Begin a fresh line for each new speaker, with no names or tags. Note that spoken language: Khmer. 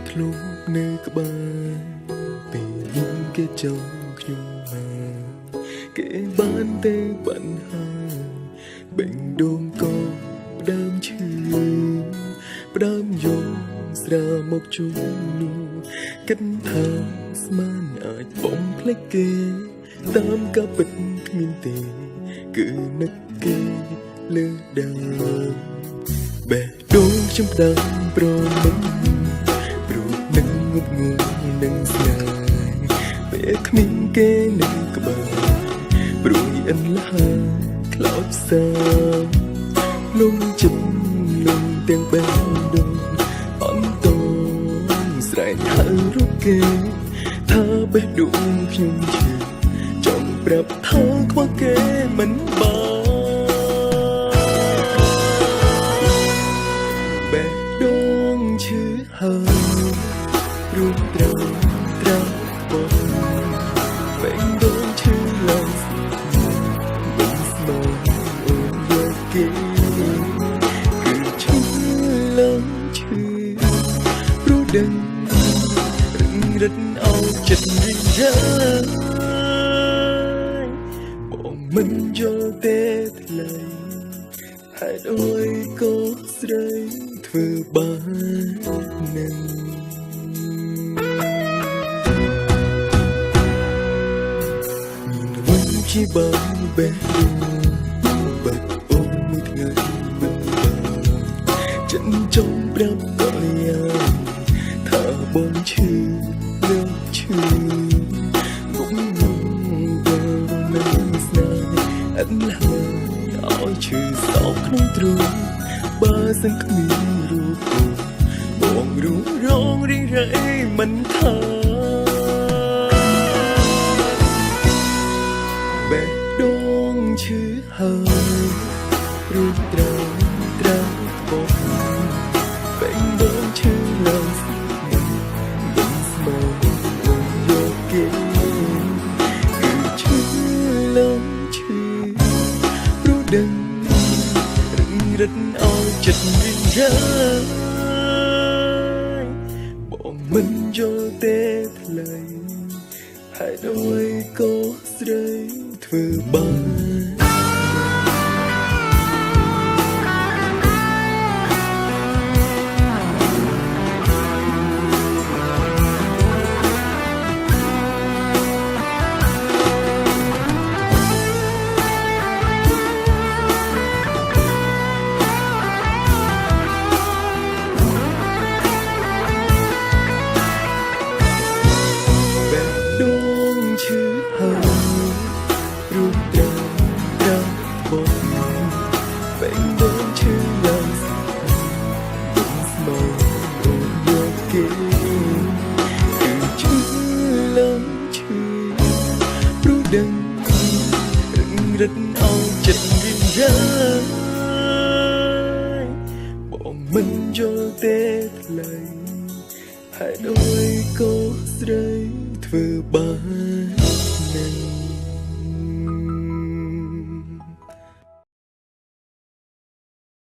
ធ្លុំនៅក្បែរពេលលំគេចង់ខ្ញុំមកគេបានតែបញ្ហាបេញដូងក៏ផ្ដើមឈឺផ្ដើមយកស្រាមកជុំនោះគិតថាស្មានអាចបំភ្លេចគេតាមកាពិតគ្មានទេគឺនឹកគេលើដើមបេះដូងខ្ញុំផ្ដើមប្រមិញព្រោះនឹងងប់ងល់នឹងស្នេហ៍ពេលគ្មានគេនៅក្បែរព្រោះអិនលះខ្លោចសាលំចិត្តលំទាំងបេះដូងអន្តងស្រែកហៅរូបគេថាបេះដូងខ្ញុំឈឺចង់ប្រាប់ថាខ្វះគេមិនបានបេះដូងឈឺហើយរូបត្រង់បងបេះដូងឈឺឡើងមិនស្មើអូនយកគេគឺឈឺឡើងឈឺព្រោះដឹងរឹងរិតអោចិត្តរីករាយបងមិនយល់ទេថ្លៃហេតុអ្វីក៏ស្រីធ្វើបាននឹងវិញជាបានបេះដូងបាត់អូនមួយថ្ងៃមិនបានចិនចង់ប្រាប់តយ៉ាងថាបងឈឺលើឈឺគុំបងមិនស្នេហ៍អត់ឡើយឲ្យឈឺសោកក្នុងទ្រូងបើសិនគ្មានរូបបងរួងរងរីរ៉ៃមិនថាបេះដូងឈឺហើយរូបត្រង់បងបេះដូងឈឺឡើងមិនស្មើបងយកគេគឺឈឺឡើងឈឺព្រោះដឹងរឹងរិតអោចិត្តរីករាយបងមិនយល់ទេថ្លៃហេតុអ្វីក៏ស្រីធ្វើបានឈឺហើយរូបត្រង់បងបេះដូងឈឺឡើងមិនស្មើអូនយកគេគឺឈឺឡើងឈឺព្រោះដឹងរឹងរិតអោចិត្តរីករាយបងមិនយល់ទេថ្លៃហេតុអ្វីក៏ស្រីធ្វើបាននឹង